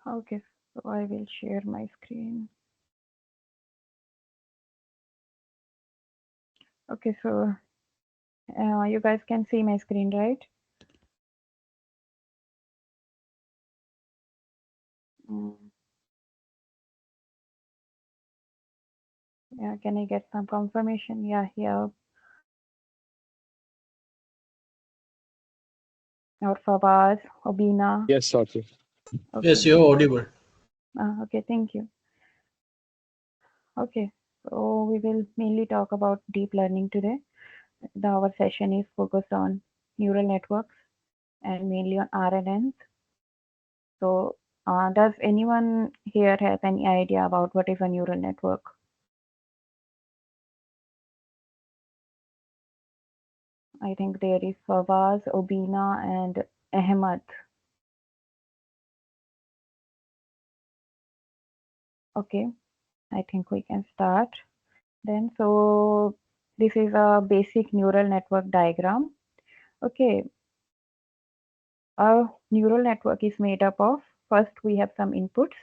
Okay, so I will share my screen. Okay, so you guys can see my screen, right? Mm. Yeah, can I get some confirmation? Yeah, here. Or Fawaz, Obina. Yes, Swati. Okay. Yes, you're audible. Okay, thank you. Okay, so we will mainly talk about deep learning today. Our session is focused on neural networks and mainly on RNNs. So, does anyone here have any idea about what is a neural network? I think there is Fawaz, Obina, and Ahmad. Okay, I think we can start then. So, this is a basic neural network diagram. Okay, our neural network is made up of, first we have some inputs,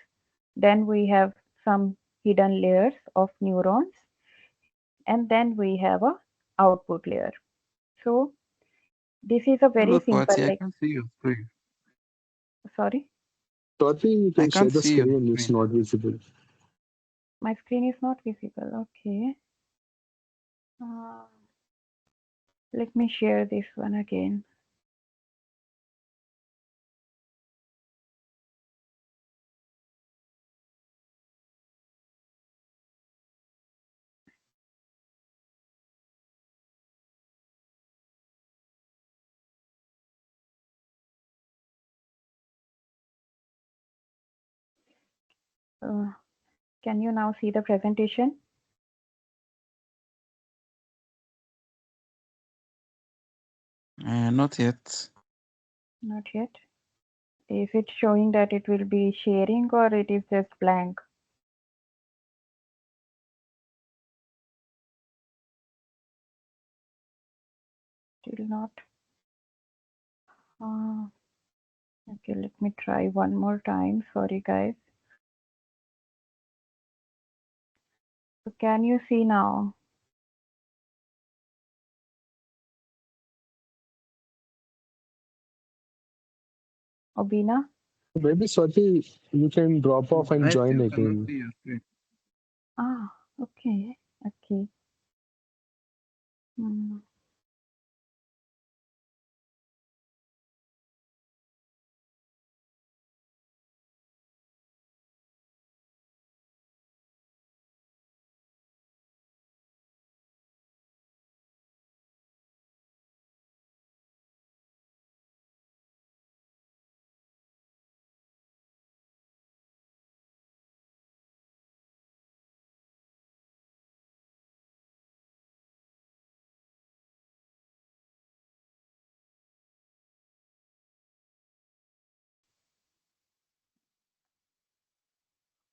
then we have some hidden layers of neurons, and then we have a output layer. So this is a very Hello, simple, Swati. I like, can see your screen. sorry, Swati, you I can share can't the see your screen. It's screen. not visible. my screen is not visible. Okay. Uh, Let me share this one again. Uh, can you now see the presentation? Not yet. Not yet. Is it showing that it will be sharing or it is just blank? Still not. Okay, let me try one more time. Sorry, guys. So can you see now? Obina? Maybe, Swati, you can drop off and I join still cannot again. see your screen. Ah, okay. Okay. Hmm.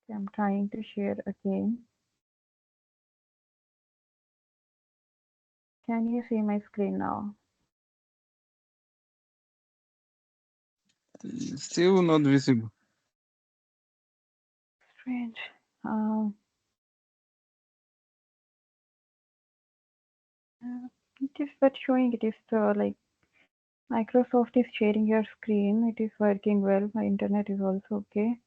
I'm trying to share again. Can you see my screen now? Still not visible. Strange. Uh, it is but showing it is like Microsoft is sharing your screen. It is working well. My internet is also okay.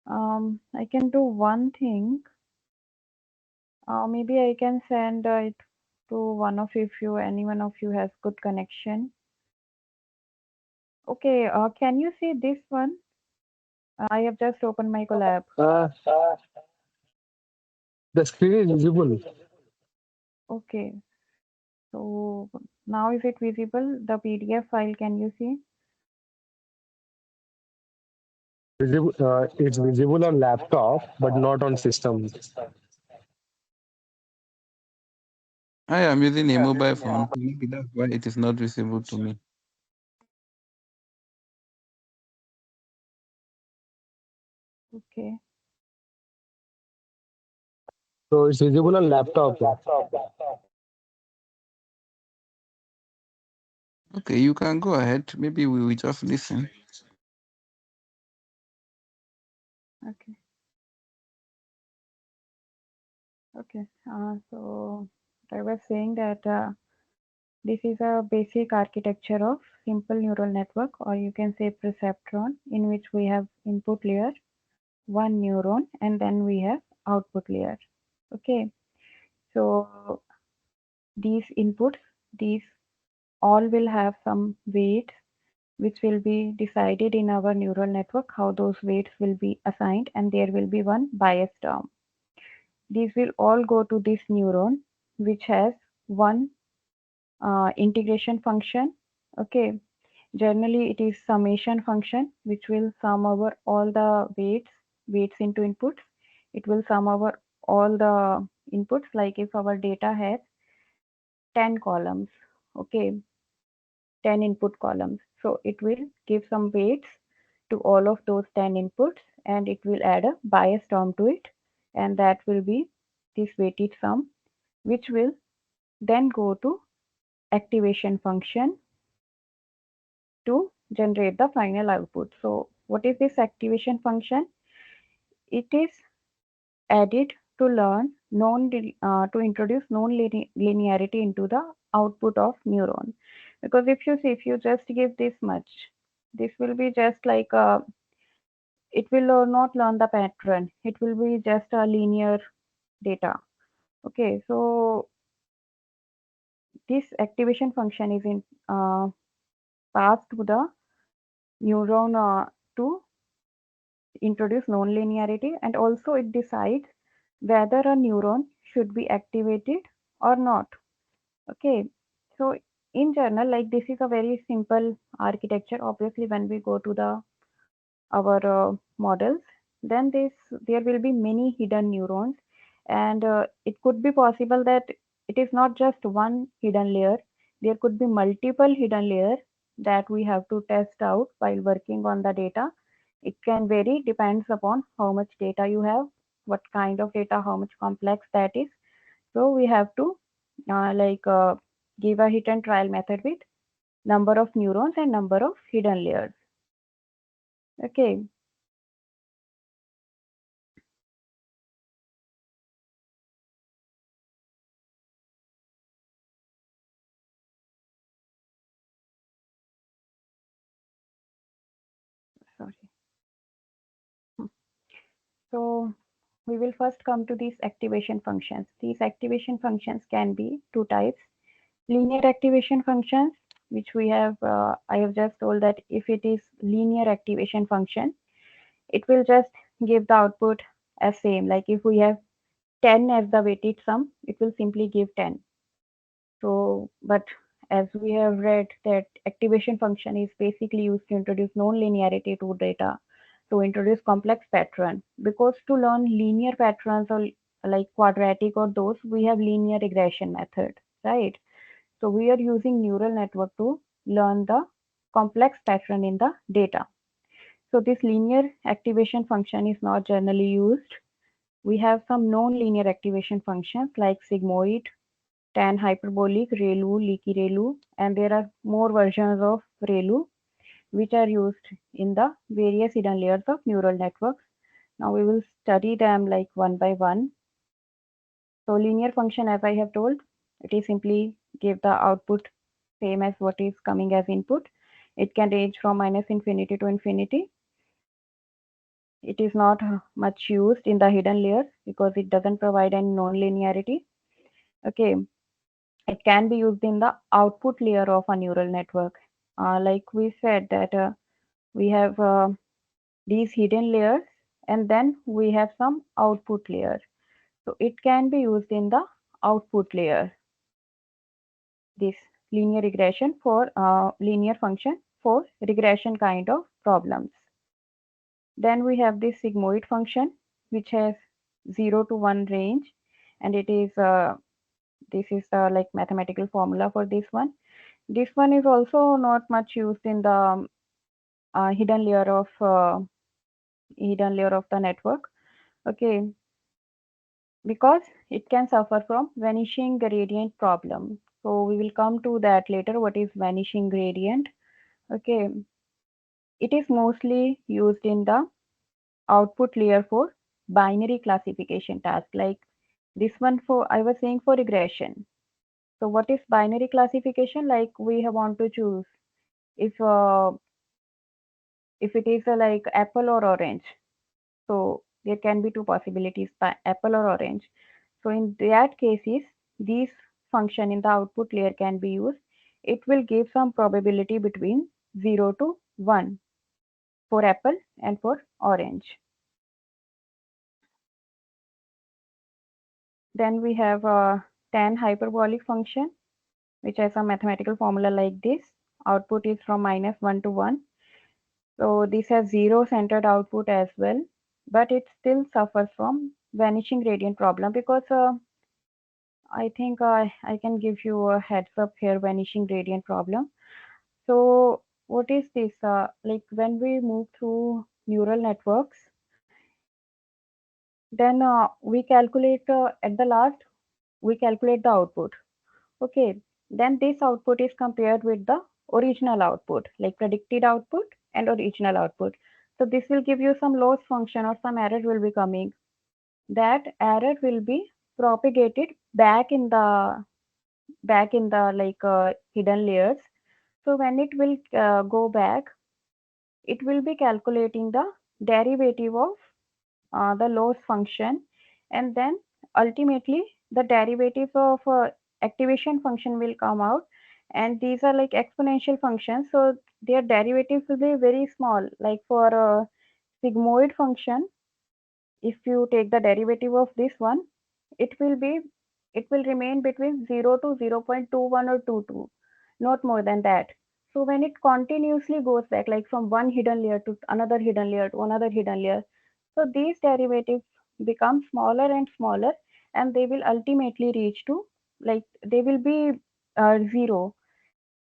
I can do one thing. Maybe I can send it to one of if you any one of you has good connection. Okay. Can you see this one? I have just opened my collab. The screen is visible. Okay. So now is it visible? The PDF file, can you see? It's visible on laptop, but not on system. I am using a mobile phone. Maybe that's why it is not visible to me. Okay. So it's visible on laptop. Okay, you can go ahead. Maybe we will just listen. Okay. Okay. So I was saying that this is a basic architecture of simple neural network, or you can say perceptron, in which we have input layer, one neuron, and then we have output layer. Okay. So these inputs, these all will have some weights which will be decided in our neural network, how those weights will be assigned, and there will be one bias term. These will all go to this neuron, which has one integration function. Okay, generally it is summation function, which will sum over all the weights into inputs. It will sum over all the inputs, like if our data has 10 columns, okay, 10 input columns. So it will give some weights to all of those 10 inputs, and it will add a bias term to it, and that will be this weighted sum, which will then go to activation function to generate the final output. So what is this activation function? It is added to learn to introduce non-linearity into the output of neuron. Because if you see, if you just give this much, this will be just like it will not learn the pattern. It will be just a linear data. Okay, so this activation function is in passed to the neuron to introduce non-linearity, and also it decides whether a neuron should be activated or not. Okay, so in general, like this is a very simple architecture. Obviously, when we go to the our models, then there will be many hidden neurons, and it could be possible that it is not just one hidden layer. There could be multiple hidden layers that we have to test out while working on the data. It can vary, depends upon how much data you have, what kind of data, how much complex that is. So we have to give a hit and trial method with number of neurons and number of hidden layers. Okay. Sorry. So we will first come to these activation functions. These activation functions can be two types. Linear activation functions, which we have, I have just told that if it is linear activation function, it will just give the output as same. Like if we have 10 as the weighted sum, it will simply give 10. So, but as we have read that activation function is basically used to introduce non-linearity to data, to introduce complex pattern. Because to learn linear patterns or like quadratic or those, we have linear regression method, right? So we are using neural network to learn the complex pattern in the data. So this linear activation function is not generally used. We have some non-linear activation functions like sigmoid, tan hyperbolic, ReLU, leaky ReLU, and there are more versions of ReLU which are used in the various hidden layers of neural networks. Now we will study them like one by one. So linear function, as I have told, it is simply give the output same as what is coming as input. It can range from minus infinity to infinity. It is not much used in the hidden layers because it doesn't provide any non-linearity. Okay, it can be used in the output layer of a neural network. Like we said that we have these hidden layers, and then we have some output layer. So it can be used in the output layer, this linear regression for linear function for regression kind of problems. Then we have this sigmoid function, which has 0 to 1 range, and it is this is like mathematical formula for this one. This one is also not much used in the hidden layer of the network. Okay, because it can suffer from vanishing gradient problem. So we will come to that later. What is vanishing gradient? Okay, it is mostly used in the output layer for binary classification task. Like this one for, I was saying for regression. So what is binary classification? Like we want to choose if it is like apple or orange. So there can be two possibilities, apple or orange. So in that cases, these function in the output layer can be used. It will give some probability between 0 to 1 for apple and for orange. Then we have a tan hyperbolic function, which has a mathematical formula like this. Output is from -1 to 1. So this has zero centered output as well, but it still suffers from vanishing gradient problem because I think I can give you a heads up here, vanishing gradient problem. So what is this? Like when we move through neural networks, then we calculate at the last, we calculate the output. Okay, then this output is compared with the original output, like predicted output and original output. So this will give you some loss function or some error will be coming. That error will be propagated back in the like hidden layers. So when it will go back, it will be calculating the derivative of the loss function, and then ultimately the derivative of activation function will come out, and these are like exponential functions, so their derivatives will be very small. Like for a sigmoid function, if you take the derivative of this one, it will be, it will remain between 0 to 0.21 or 22, not more than that. So when it continuously goes back, like from one hidden layer to another hidden layer to another hidden layer, so these derivatives become smaller and smaller, and they will ultimately reach to, like they will be zero.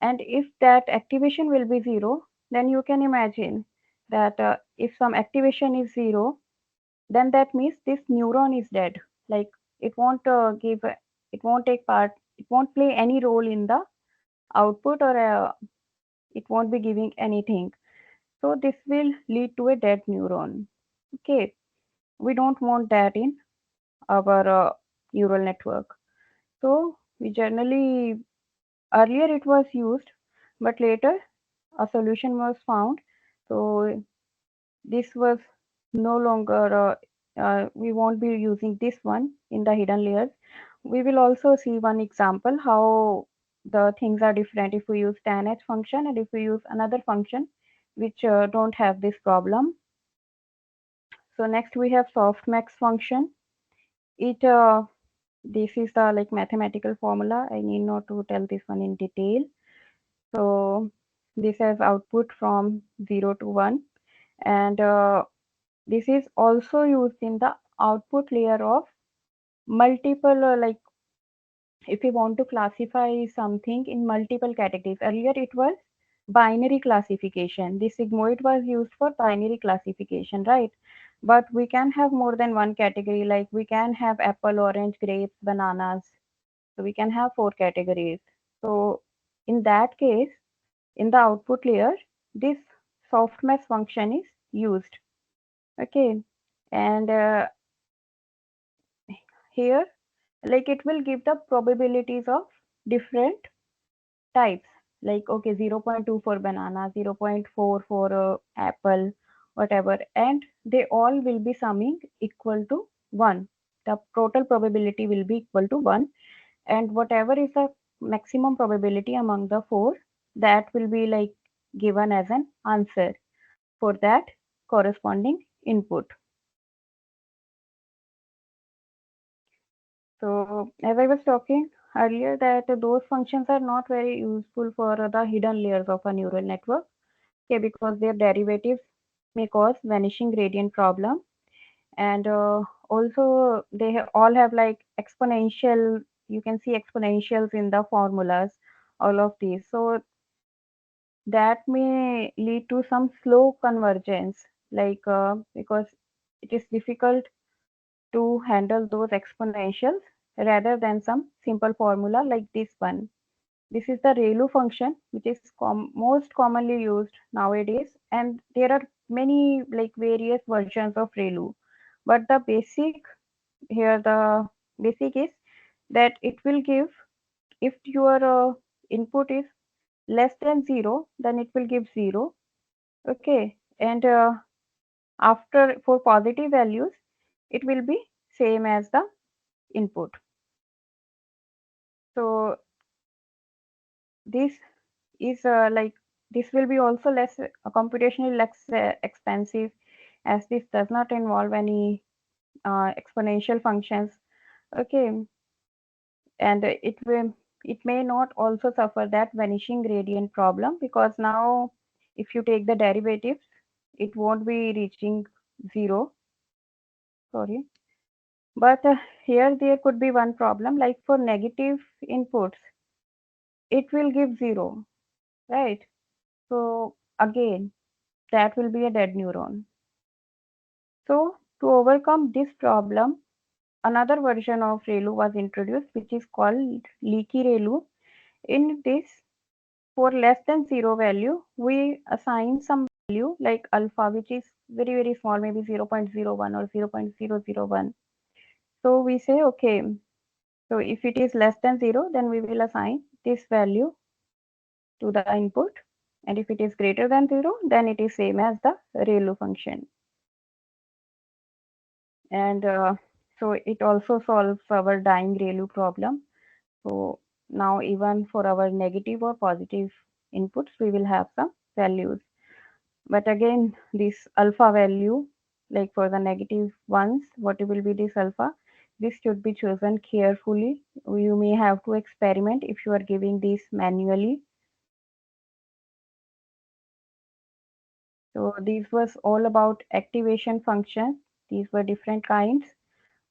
And if that activation will be zero, then you can imagine that if some activation is zero, then that means this neuron is dead. Like it won't it won't take part, it won't play any role in the output, or it won't be giving anything. So this will lead to a dead neuron. Okay, we don't want that in our neural network. So we generally, earlier it was used, but later a solution was found. So this was no longer, we won't be using this one in the hidden layers. We will also see one example how the things are different if we use tan h function and if we use another function which don't have this problem. So next we have softmax function. It this is the like mathematical formula. I need not to tell this one in detail. So this has output from 0 to 1, and this is also used in the output layer of multiple like if we want to classify something in multiple categories. Earlier it was binary classification. The sigmoid was used for binary classification, right? But we can have more than one category, like we can have apple, orange, grapes, bananas. So we can have four categories. So in that case, in the output layer, this softmax function is used. Okay, and here, like it will give the probabilities of different types, like okay, 0.2 for banana, 0.4 for apple, whatever, and they all will be summing equal to 1. The total probability will be equal to 1, and whatever is the maximum probability among the four, that will be like given as an answer for that corresponding input. So as I was talking earlier, that those functions are not very useful for the hidden layers of a neural network. Okay, because their derivatives may cause vanishing gradient problem, and also they all have like exponential. You can see exponentials in the formulas, all of these. So that may lead to some slow convergence, like because it is difficult to handle those exponentials rather than some simple formula like this one. this is the ReLU function, which is most commonly used nowadays, and there are many like various versions of ReLU. But the basic here, the basic is that it will give, if your input is less than 0, then it will give 0. Okay, and after for positive values, it will be same as the input. So this is like this will be also less computationally less expensive, as this does not involve any exponential functions. Okay, and it may not also suffer that vanishing gradient problem, because now if you take the derivatives, it won't be reaching 0. Sorry, but here there could be one problem, like for negative inputs it will give 0, right? So again, that will be a dead neuron. So to overcome this problem, another version of ReLU was introduced, which is called leaky ReLU. In this, for less than 0 value, we assign some value like alpha, which is very small, maybe 0.01 or 0.001. So we say, okay, so if it is less than 0, then we will assign this value to the input, and if it is greater than 0, then it is same as the ReLU function. And so it also solves our dying ReLU problem. So now even for our negative or positive inputs, we will have some values. But again, this alpha value, like for the negative ones, what will be this alpha? This should be chosen carefully. You may have to experiment if you are giving this manually. So this was all about activation functions. These were different kinds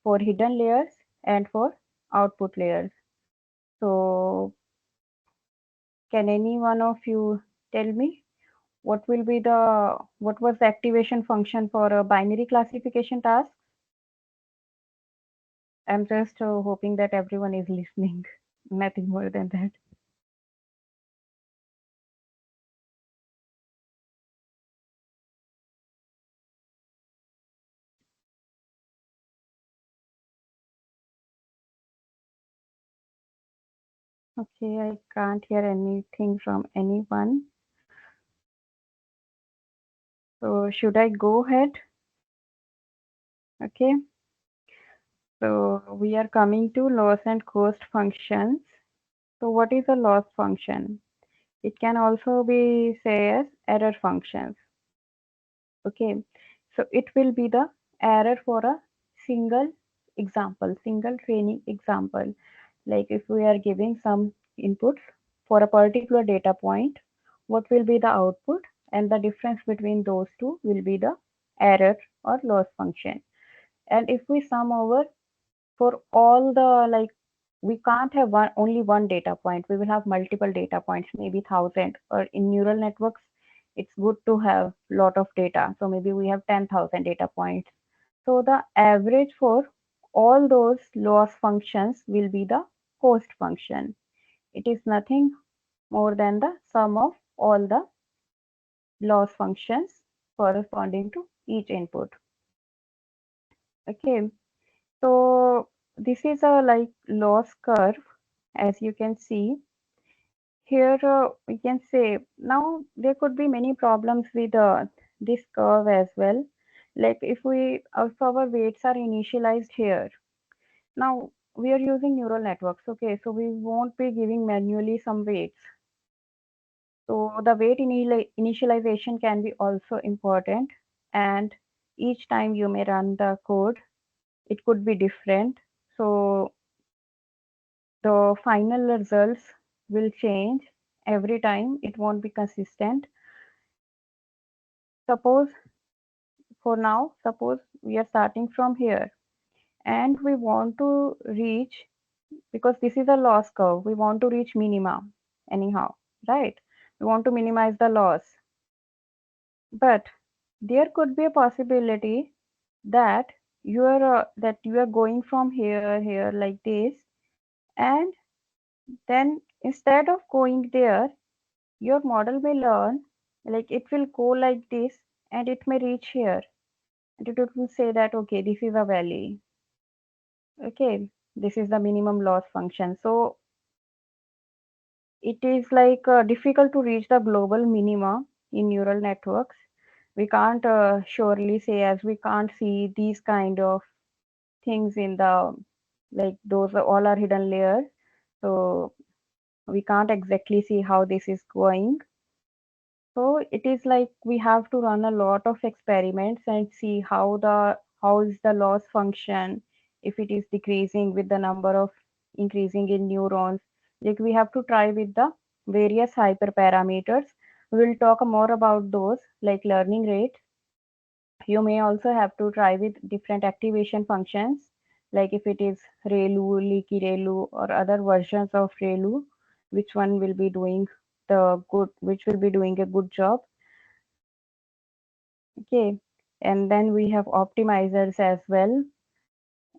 for hidden layers and for output layers. So can any one of you tell me what was the activation function for a binary classification task? I'm just hoping that everyone is listening, nothing more than that. Okay, I can't hear anything from anyone. So should I go ahead? Okay. So we are coming to loss and cost functions. So what is a loss function? It can also be say as error functions. Okay, so it will be the error for a single example, single training example. Like if we are giving some inputs for a particular data point, what will be the output, and the difference between those two will be the error or loss function. And if we sum over for all the, like, we can't have only one data point, we will have multiple data points, maybe 1,000, or in neural networks it's good to have lot of data, so maybe we have 10,000 data points. So the average for all those loss functions will be the cost function. It is nothing more than the sum of all the loss functions corresponding to each input. Okay, so this is a like loss curve. As you can see here, we can say now there could be many problems with this curve as well. Like if our weights are initialized here, now we are using neural networks. Okay, so we won't be giving manually some weights. So the weight initialization can be also important, and each time you may run the code, it could be different. So the final results will change every time. It won't be consistent. Suppose suppose we are starting from here and we want to reach, because this is a loss curve, we want to reach minima anyhow, right? We want to minimize the loss, but there could be a possibility that you are going from here like this, and then instead of going there, your model may learn, like it will go like this and it may reach here. And it will say that, okay, this is a valley. Okay, this is the minimum loss function. So it is like difficult to reach the global minima in neural networks. We can't surely say, as we can't see these kind of things in the, like those are all are hidden layers. So we can't exactly see how this is going. So it is like we have to run a lot of experiments and see how is the loss function, if it is decreasing with the number of increasing in neurons. Like we have to try with the various hyperparameters. We'll talk more about those like learning rate. You may also have to try with different activation functions, like if it is ReLU, leaky ReLU, or other versions of ReLU, which one will be doing which will be doing a good job. Okay, and then we have optimizers as well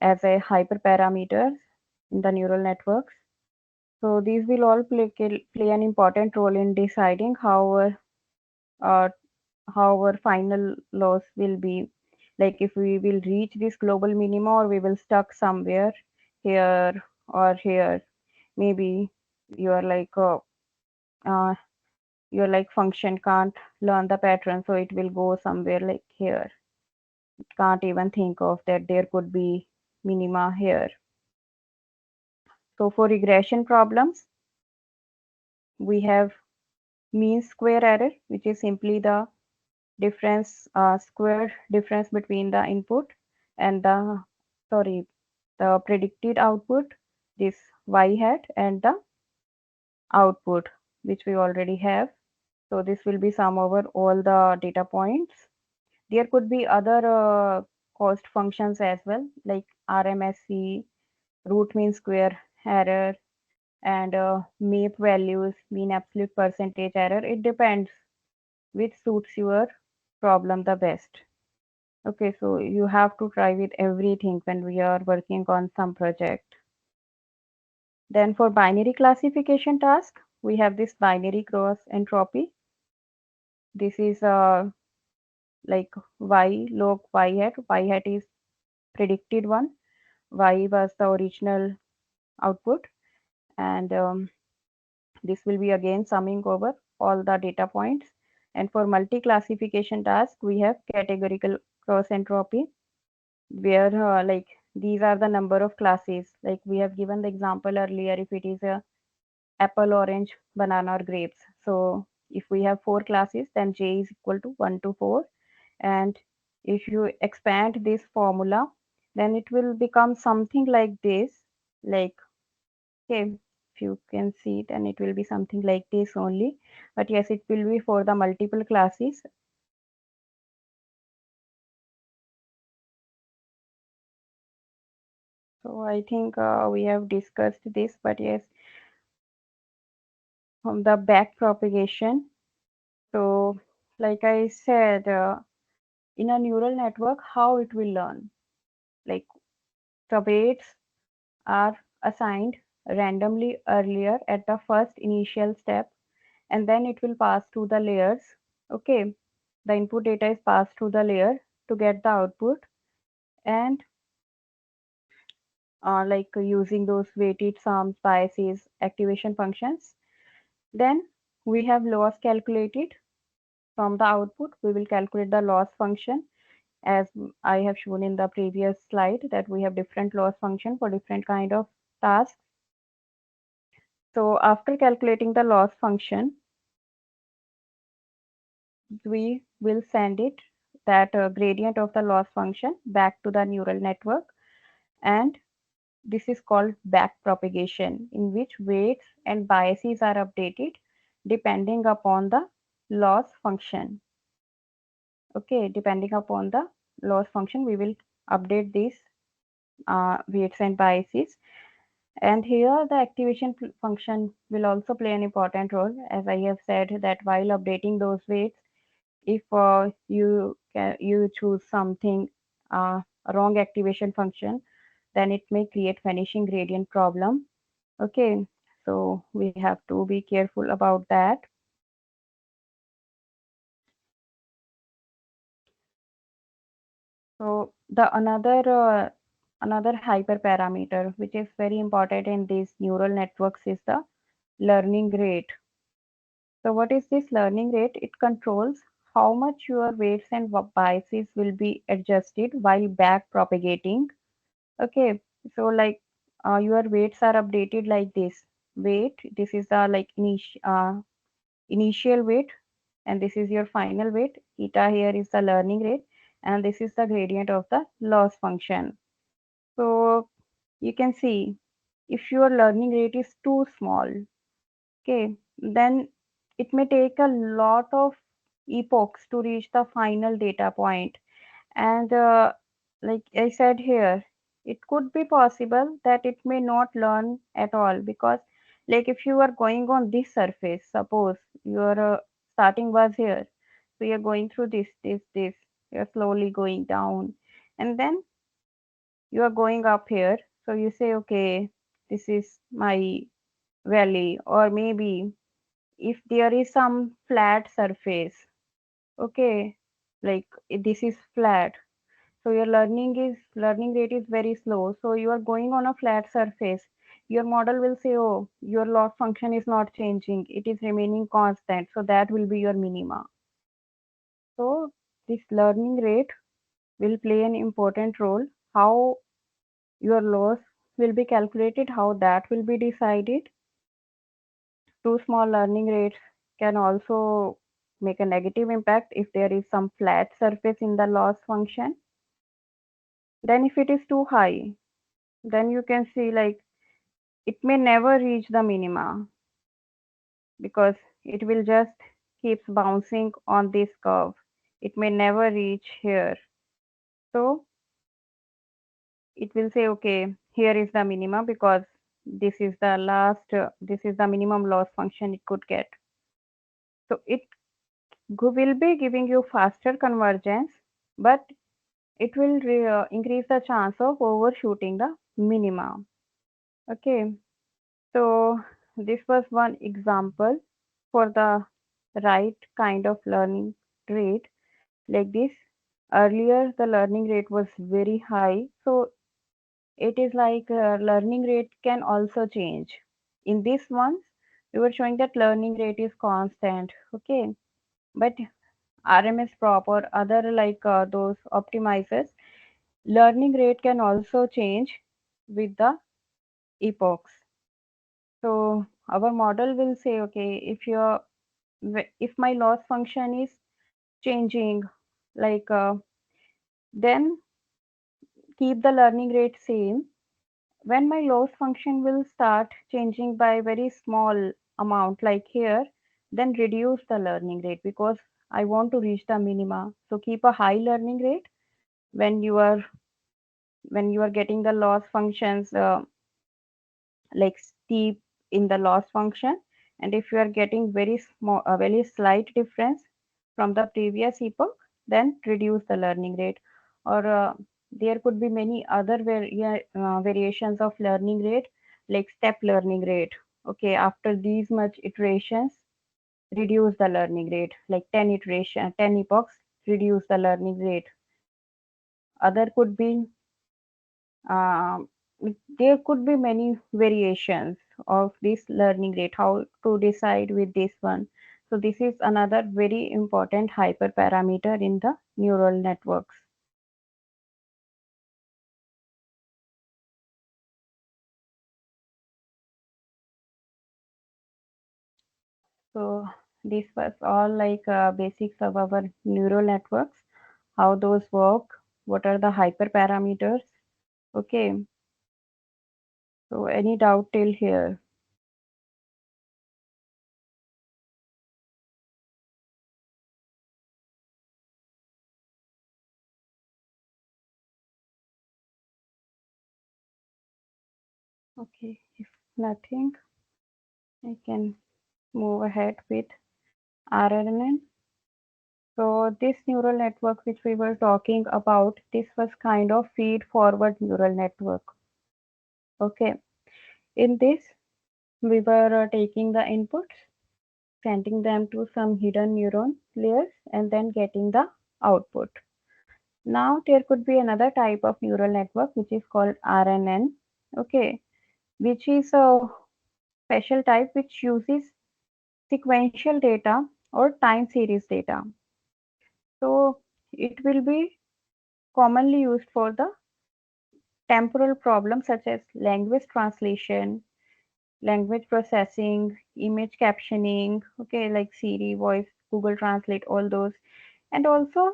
as a hyperparameters in the neural networks. So these will all play an important role in deciding uh, how our final loss will be. Like if we will reach this global minima or we will stuck somewhere here or here. Maybe you are like uh, your like function can't learn the pattern, so it will go somewhere like here. Can't even think of that there could be minima here. So for regression problems, we have mean square error, which is simply the square difference between the input and the predicted output, this y hat, and the output, which we already have. So this will be sum over all the data points. There could be other cost functions as well, like RMSE, root mean square error, and MAPE values, mean absolute percentage error. It depends which suits your problem the best. Okay, so you have to try with everything when we are working on some project. Then for binary classification task, we have this binary cross entropy. This is like y log y hat. Y hat is predicted one. Y was the original output, and this will be again summing over all the data points. And for multi-classification task, we have categorical cross entropy, where like these are the number of classes. Like we have given the example earlier, if it is a apple, orange, banana, or grapes. So if we have 4 classes, then j is equal to 1 to 4. And if you expand this formula, then it will become something like this. Like, okay, if you can see, then it will be something like this only. But yes, it will be for the multiple classes. So I think we have discussed this, but yes, from the back propagation. So like I said, in a neural network, how it will learn, like the weights are assigned randomly earlier at the first initial step, and then it will pass through the layers. Okay, the input data is passed through the layer to get the output, and like using those weighted sums, biases, activation functions. Then we have loss calculated from the output. We will calculate the loss function, as I have shown in the previous slide, that we have different loss function for different kind of tasks. So after calculating the loss function, we will send it, that gradient of the loss function, back to the neural network, and this is called backpropagation, in which weights and biases are updated depending upon the loss function. Okay, depending upon the loss function, we will update these weights and biases. And here the activation function will also play an important role, as I have said that while updating those weights, if you choose something wrong activation function, then it may create vanishing gradient problem. Okay, So we have to be careful about that. So the another hyperparameter which is very important in these neural networks is the learning rate. So what is this learning rate? It controls how much your weights and biases will be adjusted while back propagating. Okay, so like your weights are updated like this. Weight, this is the like initial weight, and this is your final weight. Eta here is the learning rate, and this is the gradient of the loss function. So you can see if your learning rate is too small, okay, then it may take a lot of epochs to reach the final data point. And like I said here, it could be possible that it may not learn at all, because like if you are going on this surface, suppose your starting was here, so you're going through this, you're slowly going down, and then you are going up here. So you say, okay, this is my valley, or maybe if there is some flat surface, okay, like this is flat, so your learning rate is very slow, so you are going on a flat surface, your model will say, oh, your loss function is not changing, it is remaining constant, so that will be your minima. So this learning rate will play an important role. How your loss will be calculated, how that will be decided. Too small learning rates can also make a negative impact if there is some flat surface in the loss function. Then if it is too high, then you can see like it may never reach the minima, because it will just keeps bouncing on this curve. It may never reach here. So it will say, okay, here is the minima, because this is the this is the minimum loss function it could get. So it will be giving you faster convergence, but it will increase the chance of overshooting the minima. Okay, so this was one example for the right kind of learning rate. Like this, earlier the learning rate was very high, so it is like learning rate can also change. In this one, we were showing that learning rate is constant, okay, but RMS prop or other like those optimizers, learning rate can also change with the epochs. So our model will say, okay, if my loss function is changing, like then keep the learning rate same. When my loss function will start changing by very small amount, like here, then reduce the learning rate, because I want to reach the minima. So keep a high learning rate when you are getting the loss functions like steep in the loss function, and if you are getting very small, a very slight difference from the previous epoch, then reduce the learning rate. Or there could be many other variations of learning rate, like step learning rate. Okay, after these much iterations, reduce the learning rate, like 10 epochs, reduce the learning rate. Other could be um, there could be many variations of this learning rate, how to decide with this one. So this is another very important hyperparameter in the neural networks. So this was all like basics of our neural networks, how those work, what are the hyperparameters. Okay, so any doubt till here? Okay, if nothing, I can move ahead with RNN. So this neural network which we were talking about, this was kind of feed forward neural network. Okay. In this, we were taking the inputs, sending them to some hidden neuron layers, and then getting the output. Now there could be another type of neural network which is called RNN, okay, which is a special type which uses sequential data or time series data. So it will be commonly used for the temporal problems such as language translation, language processing, image captioning, okay, like Siri, voice, Google Translate, all those, and also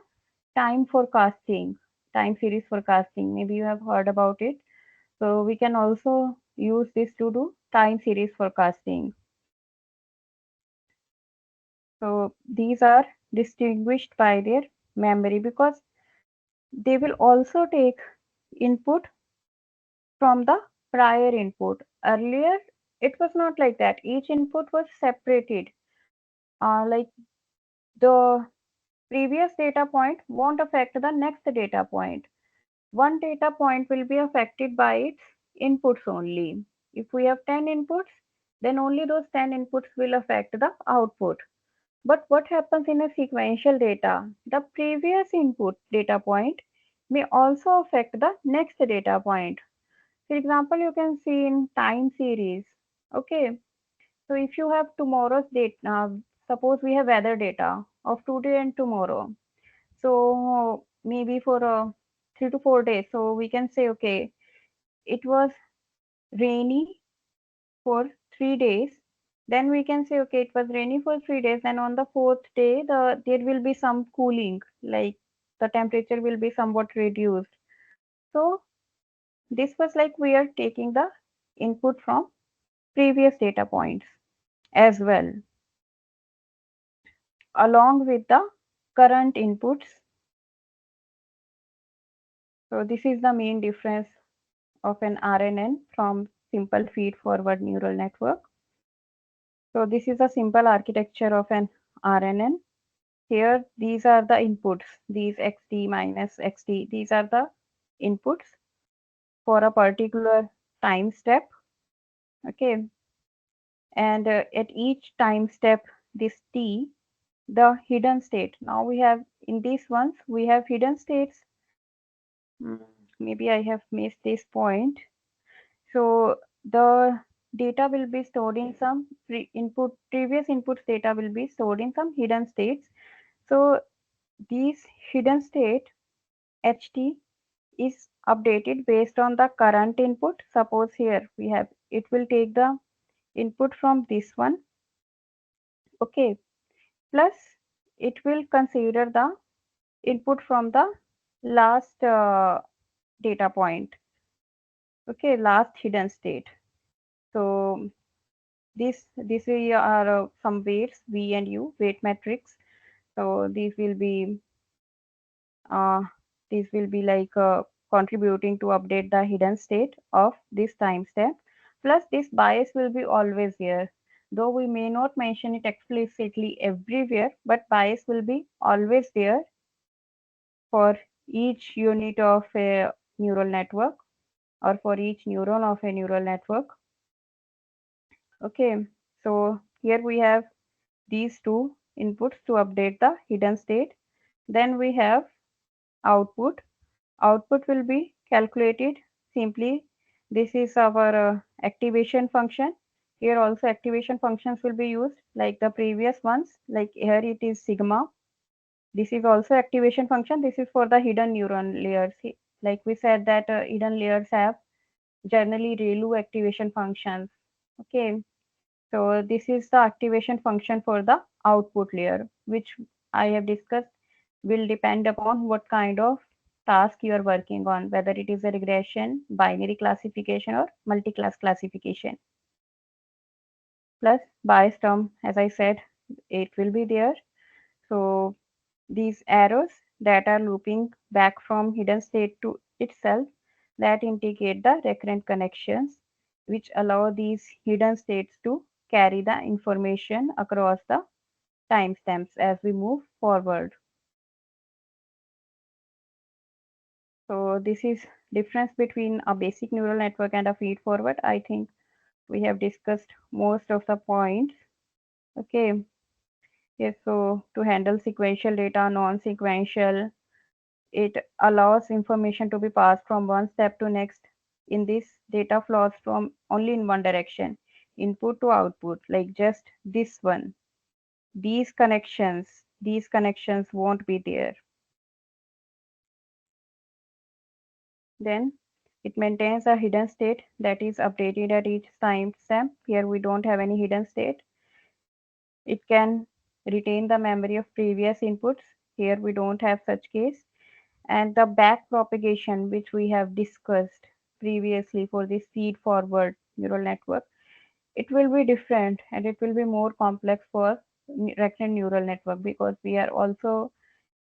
time forecasting, time series forecasting. Maybe you have heard about it. So we can also use this to do time series forecasting. So these are distinguished by their memory because they will also take input from the prior input. Earlier, it was not like that. Each input was separated. Like the previous data point won't affect the next data point. One data point will be affected by its inputs only. If we have 10 inputs, then only those 10 inputs will affect the output. But what happens in a sequential data? The previous input data point may also affect the next data point. For example, you can see in time series. Okay, so if you have tomorrow's date, suppose we have weather data of today and tomorrow. So maybe for 3 to 4 days. So we can say, okay, it was rainy for 3 days. Then we can say, okay, it was rainy for 3 days. Then on the fourth day, there will be some cooling, like the temperature will be somewhat reduced. So this was like we are taking the input from previous data points as well, along with the current inputs. So this is the main difference of an RNN from simple feed forward neural network. So this is a simple architecture of an RNN. Here, these are the inputs, these XD minus XD, these are the inputs for a particular time step. Okay. And at each time step, this T, the hidden state. Now we have, in these ones, we have hidden states. Maybe I have missed this point. So the data will be stored in some previous inputs data will be stored in some hidden states. So these hidden state HT is updated based on the current input. Suppose here we have, it will take the input from this one. Okay. Plus it will consider the input from the last data point. Okay. Last hidden state. So these are some weights V and U, weight matrix. So uh, these will be like contributing to update the hidden state of this timestamp. Plus this bias will be always there, though we may not mention it explicitly everywhere, but bias will be always there for each unit of a neural network or for each neuron of a neural network. Okay, so here we have these two inputs to update the hidden state. Then we have output. Output will be calculated simply. This is our activation function. Here also activation functions will be used like the previous ones. Like here it is sigma. This is also activation function. This is for the hidden neuron layers. Like we said that hidden layers have generally ReLU activation functions. Okay. So this is the activation function for the output layer, which I have discussed will depend upon what kind of task you are working on, whether it is a regression, binary classification, or multi-class classification. Plus bias term, as I said, it will be there. So these arrows that are looping back from hidden state to itself that indicate the recurrent connections which allow these hidden states to carry the information across the timestamps as we move forward. So this is difference between a basic neural network and a feed forward. I think we have discussed most of the points. Okay. Yes, so to handle sequential data, non-sequential, it allows information to be passed from one step to next. In this, data flows from only in one direction, input to output, like just this one. These connections won't be there. Then it maintains a hidden state that is updated at each timestamp. Here we don't have any hidden state. It can retain the memory of previous inputs. Here we don't have such case. And the back propagation, which we have discussed previously for this feed forward neural network, it will be different and it will be more complex for recurrent neural network, because we are also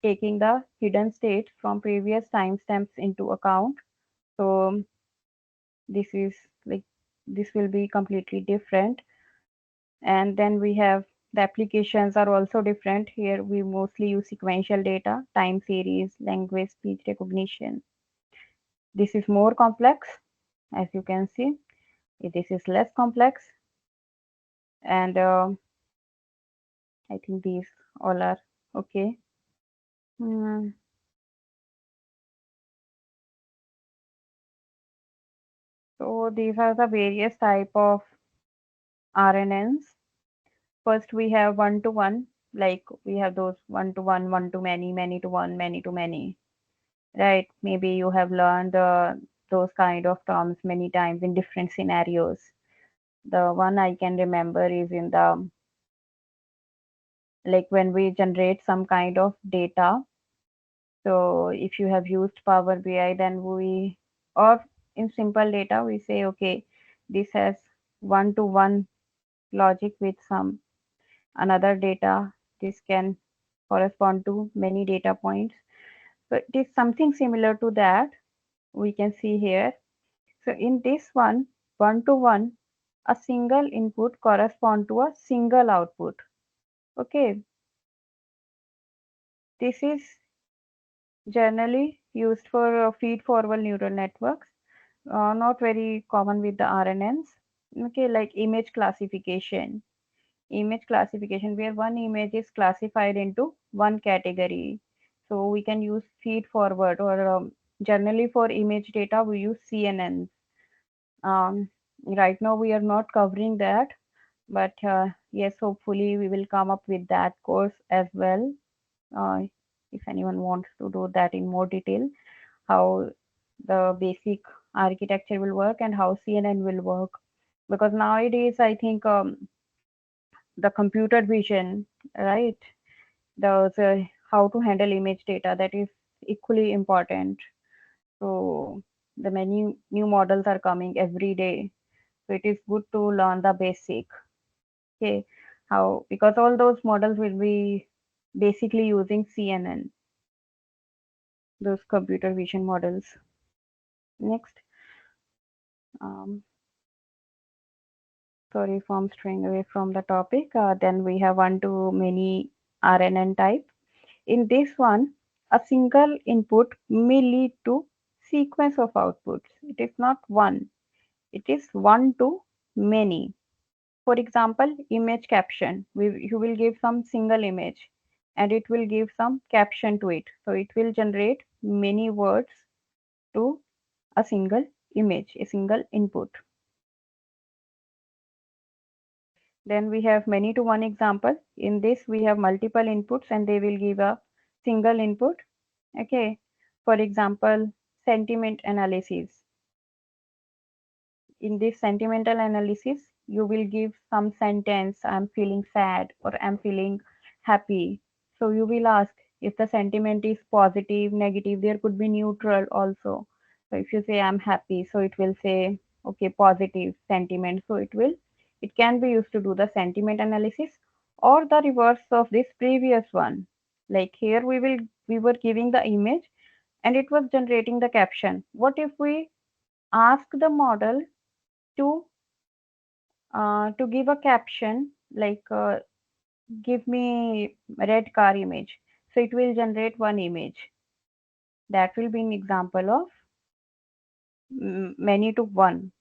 taking the hidden state from previous timestamps into account. So this is like, this will be completely different. And then we have the applications are also different. Here we mostly use sequential data, time series, language, speech recognition. This is more complex, as you can see. This is less complex. And I think these all are okay. Hmm. So these are the various type of RNNs. First we have one-to-one, like we have those one-to-one, one-to-many, many-to-one, many-to-many, right? Maybe you have learned those kind of terms many times in different scenarios. The one I can remember is in the, like when we generate some kind of data. So if you have used Power BI, then we, or in simple data, we say, okay, this has one-to-one logic with some another data. This can correspond to many data points. So it is something similar to that we can see here. So in this one-to-one, a single input correspond to a single output. Okay, this is generally used for feed-forward neural networks, not very common with the RNNs. Okay, like image classification. Image classification, where one image is classified into one category. So we can use feed forward, or generally for image data, we use CNNs. Right now, we are not covering that, but yes, hopefully, we will come up with that course as well. Uh, if anyone wants to do that in more detail, how the basic architecture will work and how CNN will work. Because nowadays, I think the computer vision, right? The how to handle image data, that is equally important. So the many new models are coming every day. So it is good to learn the basic. Okay, how, because all those models will be basically using CNN, those computer vision models. Next, um, sorry if I'm straying away from the topic. Then we have one-to-many RNN type. In this one, a single input may lead to sequence of outputs. It is not one, it is one to many. For example, image caption. You will give some single image and it will give some caption to it. So it will generate many words to a single image, a single input. Then we have many to one example. In this, we have multiple inputs and they will give a single input. Okay. For example, sentiment analysis. In this sentimental analysis, you will give some sentence, I'm feeling sad or I'm feeling happy. So you will ask if the sentiment is positive, negative, there could be neutral also. So if you say I'm happy, so it will say, okay, positive sentiment. So it can be used to do the sentiment analysis, or the reverse of this previous one. Like here we were giving the image and it was generating the caption. What if we ask the model to give a caption like give me red car image, so it will generate one image. That will be an example of many to one.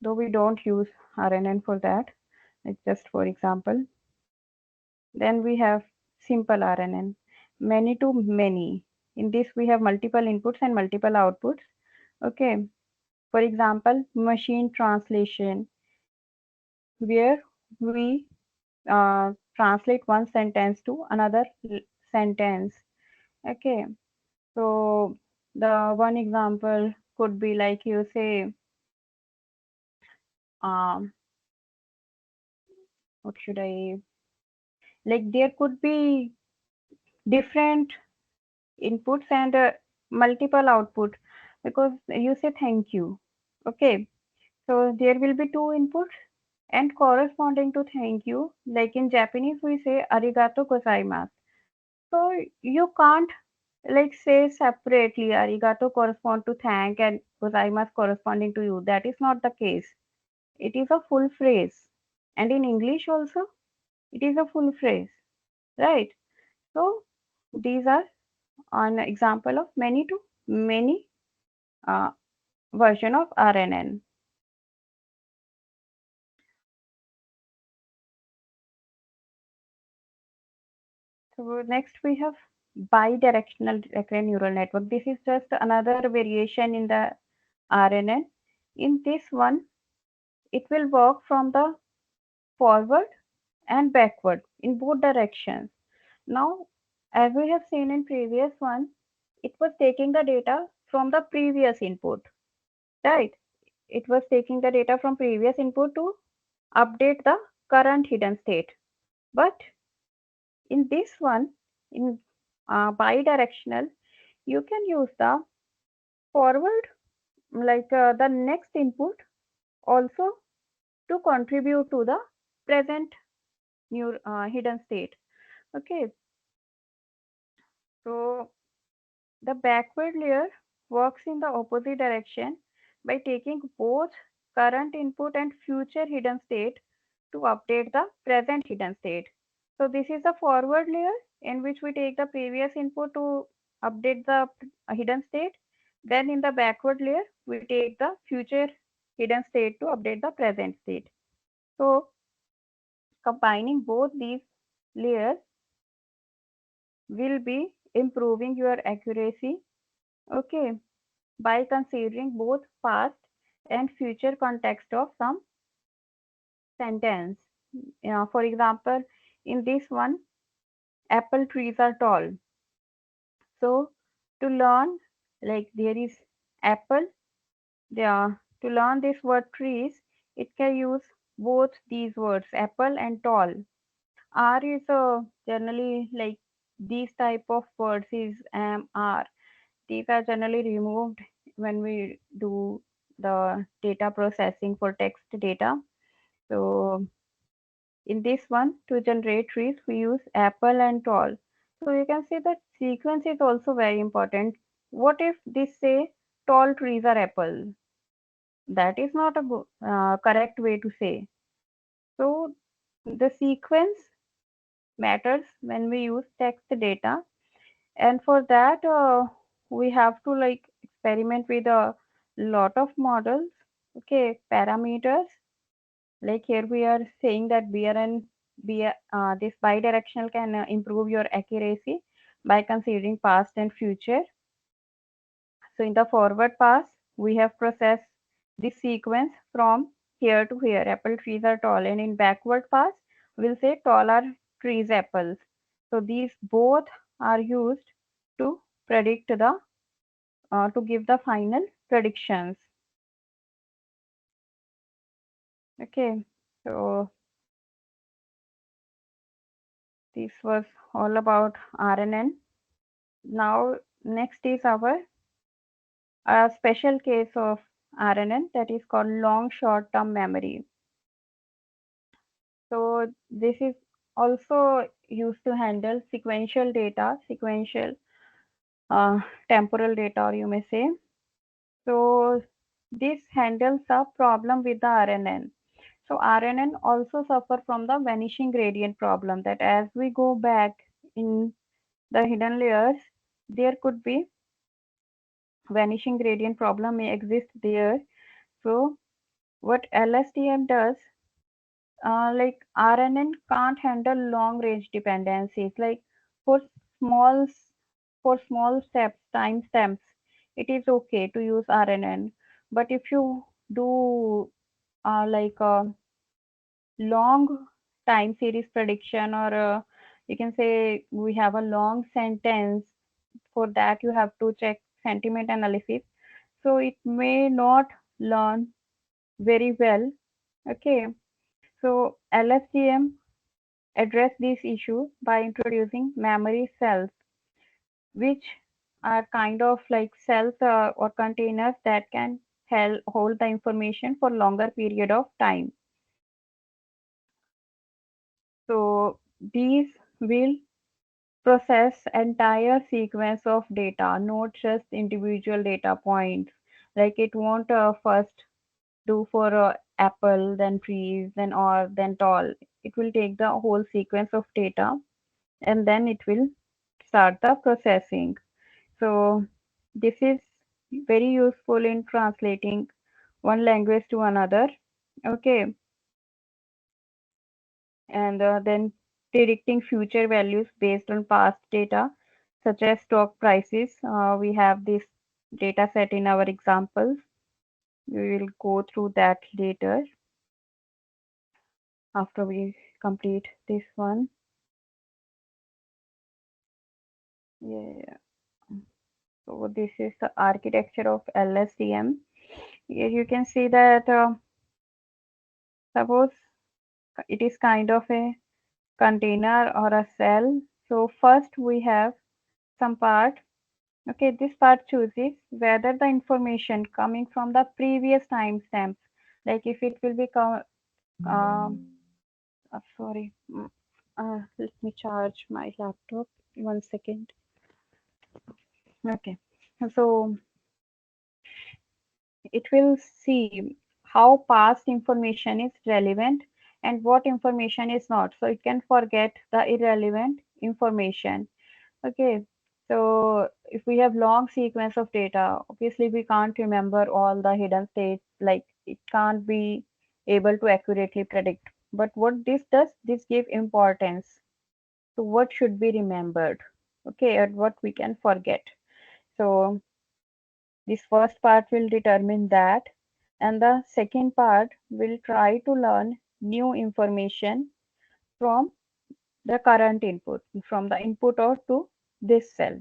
though we don't use RNN for that. It's just for example. Then we have simple RNN, many to many. In this we have multiple inputs and multiple outputs. Okay. For example, machine translation, where we translate one sentence to another sentence. Okay. So the one example could be like you say, um, what should I like? There could be different inputs and multiple output because you say thank you. Okay, so there will be two inputs and corresponding to thank you. Like in Japanese, we say arigato gozaimasu. So you can't like say separately arigato correspond to thank and gozaimasu corresponding to you. That is not the case. It is a full phrase. And in English also, it is a full phrase, right? So these are an example of many to many uh, version of RNN. So next we have bidirectional recurrent neural network. This is just another variation in the RNN. In this one, it will work from the forward and backward in both directions. Now, as we have seen in previous one, it was taking the data from the previous input, right? It was taking the data from previous input to update the current hidden state. But in this one, in bidirectional, you can use the forward, like the next input, also to contribute to the present new hidden state. Okay, so the backward layer works in the opposite direction by taking both current input and future hidden state to update the present hidden state. So this is the forward layer in which we take the previous input to update the hidden state. Then in the backward layer, we take the future hidden state to update the present state. So combining both these layers will be improving your accuracy. Okay, by considering both past and future context of some sentence. For example, in this one, apple trees are tall. So to learn, like there is apple, there to learn this word trees, it can use both these words, apple and tall. R is generally like these type of words is R. These are generally removed when we do the data processing for text data. So in this one, to generate trees, we use apple and tall. So you can see that sequence is also very important. What if this say tall trees are apple? That is not a correct way to say. So the sequence matters when we use text data, and for that we have to like experiment with a lot of models. Okay, parameters, like here we are saying that this bidirectional can improve your accuracy by considering past and future. So in the forward pass, we have processed this sequence from here to here. Apple trees are tall, and in backward pass, we'll say tall are trees apples. So these both are used to predict the to give the final predictions. Okay, so this was all about RNN. Now next is our a special case of RNN, that is called long short term memory. So this is also used to handle sequential data, sequential temporal data, or you may say. So this handles a problem with the RNN. So RNN also suffer from the vanishing gradient problem, that as we go back in the hidden layers, there could be vanishing gradient problem may exist there. So What LSTM does, like RNN can't handle long range dependencies. Like for small for small steps, timestamps, it is okay to use RNN. But if you do like a long time series prediction, or you can say we have a long sentence, for that you have to check sentiment analysis. So it may not learn very well. Okay. So LSTM address this issue by introducing memory cells, which are kind of like cells or containers that can hold the information for longer period of time. So these will process entire sequence of data, not just individual data points. Like it won't first do for apple, then trees, then or, then tall. It will take the whole sequence of data and then it will start the processing. So this is very useful in translating one language to another. Okay. And then predicting future values based on past data, such as stock prices. We have this data set in our examples. We will go through that later after we complete this one. Yeah. So this is the architecture of LSTM. Here you can see that suppose it is kind of a container or a cell. So first we have some part. Okay, this part chooses whether the information coming from the previous timestamps, like if it will be, sorry, let me charge my laptop. 1 second. Okay, so it will see how past information is relevant and what information is not. So it can forget the irrelevant information. Okay, so if we have long sequence of data, obviously we can't remember all the hidden states, like it can't be able to accurately predict. But what this does, this give importance to what should be remembered, okay, and what we can forget. So this first part will determine that, and the second part will try to learn new information from the current input, from the input or to this cell.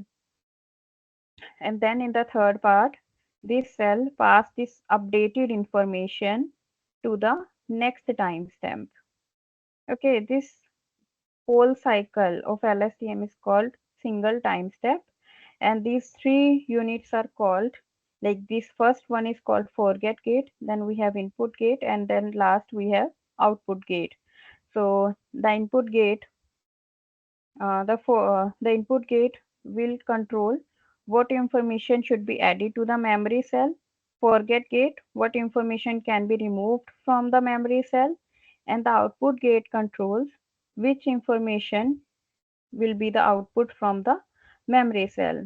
And then in the third part, this cell pass this updated information to the next timestamp. Okay, this whole cycle of LSTM is called single timestamp, and these three units are called, like this first one is called forget gate, then we have input gate, and then last we have output gate. So the input gate, the input gate will control what information should be added to the memory cell. Forget gate, what information can be removed from the memory cell, and the output gate controls which information will be the output from the memory cell.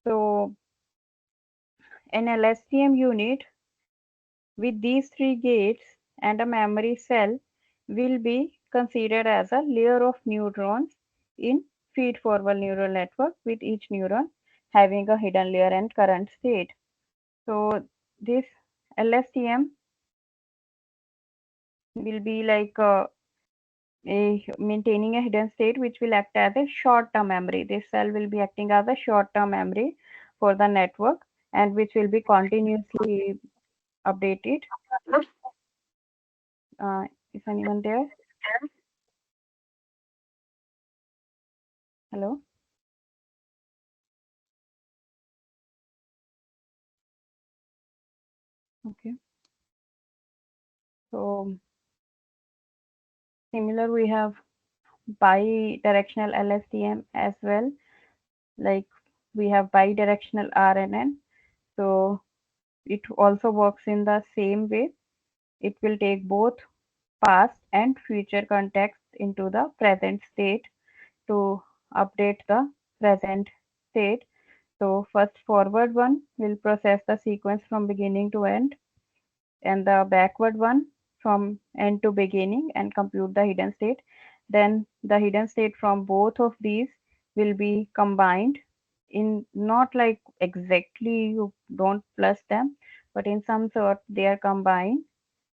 So an LSTM unit with these three gates and a memory cell will be considered as a layer of neurons in feed-forward neural network, with each neuron having a hidden layer and current state. So this LSTM will be like maintaining a hidden state, which will act as a short-term memory. This cell will be acting as a short-term memory for the network, and which will be continuously updated. Is anyone there? Hello? Okay. So similar, we have bidirectional LSTM as well. Like we have bidirectional RNN. So it also works in the same way. It will take both past and future context into the present state to update the present state. So first forward one will process the sequence from beginning to end. and the backward one from end to beginning and compute the hidden state. Then the hidden state from both of these will be combined in not like exactly you don't plus them, but in some sort they are combined.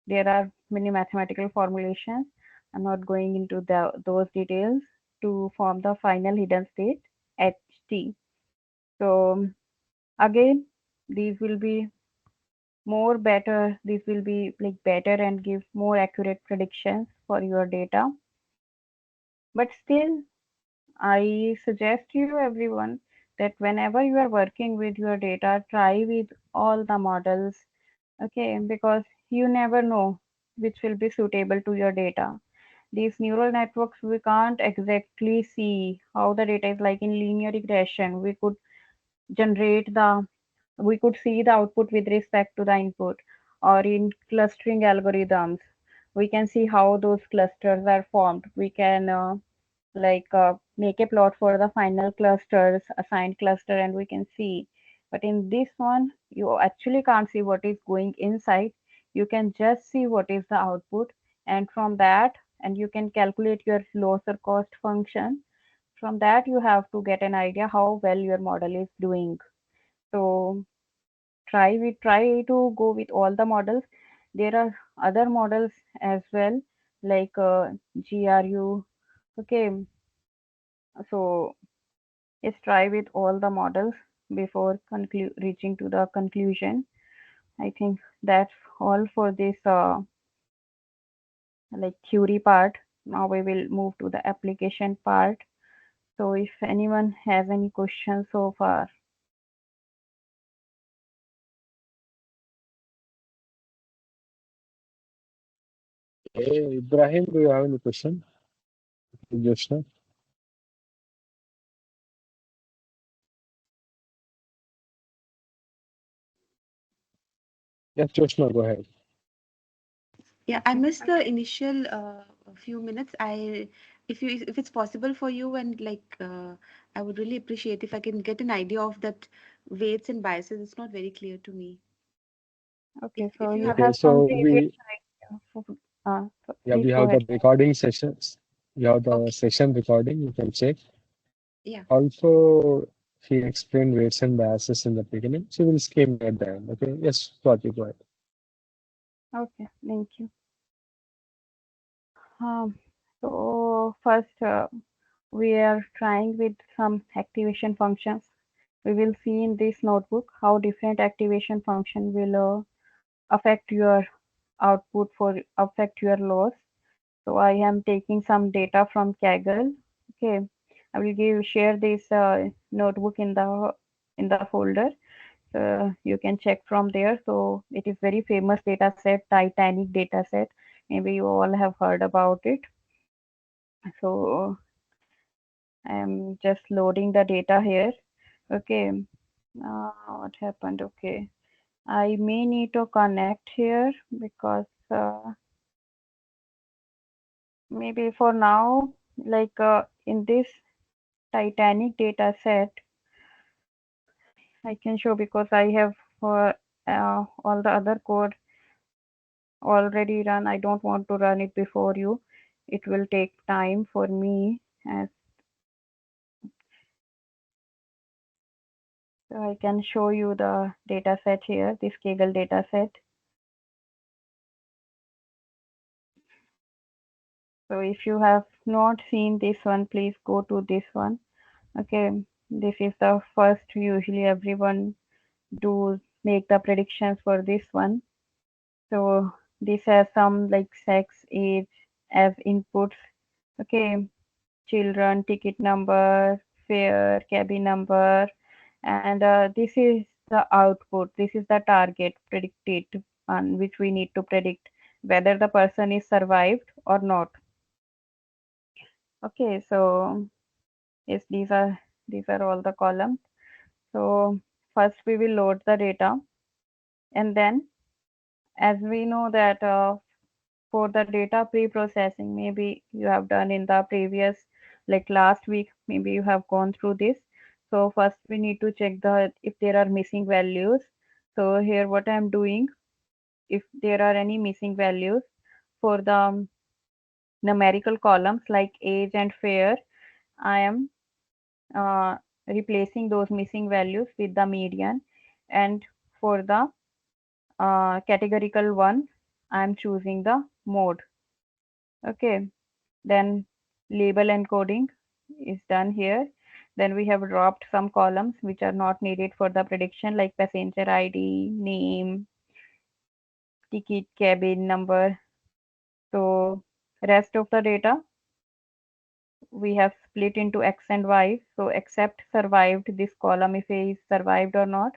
There are many mathematical formulations. I'm not going into those details to form the final hidden state HT. So again, these will be more better. These will be like better and give more accurate predictions for your data. But still, I suggest you everyone that whenever you are working with your data, try with all the models. Okay, because you never know which will be suitable to your data. These neural networks, we can't exactly see how the data is like in linear regression. Generate the, we could see the output with respect to the input, or in clustering algorithms, we can see how those clusters are formed. We can make a plot for the final clusters, assigned cluster, and we can see. But in this one, you actually can't see what is going inside. You can just see what is the output, and from that, and you can calculate your loss or cost function. From that, you have to get an idea how well your model is doing. So try to go with all the models. There are other models as well, like GRU. Okay, so let's try with all the models before reaching to the conclusion. I think that's all for this like theory part. Now we will move to the application part. So if anyone has any questions so far. Hey, Ibrahim, do you have any question? Just yes, Joshna, go ahead. Yeah, I missed the initial few minutes. If it's possible for you, and I would really appreciate if I can get an idea of that weights and biases. It's not very clear to me. Okay, so If you you have. Okay, have some so previous we idea. yeah, Please we go have the ahead. recording sessions. We have the Okay. session recording. You can check. Yeah. Also, he explained weights and biases in the beginning. So we'll skim at the end. Okay. Yes, Swati, go ahead. Okay, thank you. So first, we are trying with some activation functions. We will see in this notebook how different activation function will affect your output for affect your loss. So I am taking some data from Kaggle. Okay, I will share this notebook in the folder. You can check from there. So it is very famous data set, Titanic data set. Maybe you all have heard about it. So I'm just loading the data here. Okay, what happened? Okay, I may need to connect here because maybe for now, in this Titanic data set, I can show because I have all the other code already run. I don't want to run it before you. It will take time for me as so I can show you the data set here, this Kaggle data set. So if you have not seen this one, please go to this one. Okay, this is the first. Usually everyone do make the predictions for this one. So this has some like sex, age as inputs. Okay, children, ticket number, fare, cabin number, and this is the output. This is the target predicted on which we need to predict whether the person is survived or not. Okay, so yes, these are all the columns. So first we will load the data, and then as we know that for the data pre-processing, maybe you have done in the previous, like last week, maybe you have gone through this. So first we need to check the if there are missing values. So here what I'm doing, if there are any missing values for the numerical columns like age and fair, I am uh, replacing those missing values with the median, and for the categorical one, I am choosing the mode. Okay, then label encoding is done here. Then we have dropped some columns which are not needed for the prediction, like passenger ID, name, ticket, cabin number. So rest of the data we have split into X and Y. So except survived, this column if A is survived or not,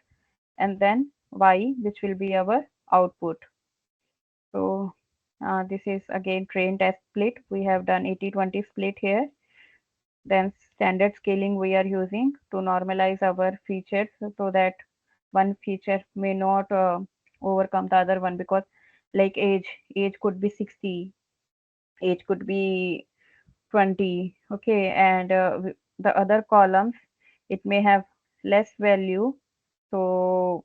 and then Y, which will be our output. So this is again train test split. We have done 80-20 split here. Then standard scaling we are using to normalize our features so that one feature may not overcome the other one, because like age could be 60, age could be 20. Okay, and the other columns, it may have less value, so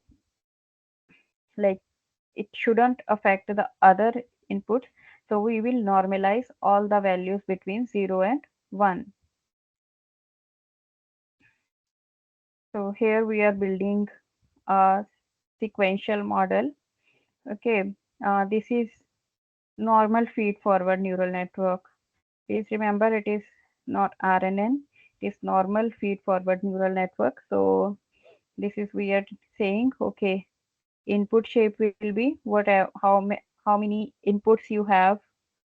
like it shouldn't affect the other inputs. So we will normalize all the values between 0 and 1. So here we are building a sequential model. Okay, this is normal feed forward neural network. Please remember, it is not RNN, it is normal feed forward neural network. So this is we are saying, okay, input shape will be whatever, how many inputs you have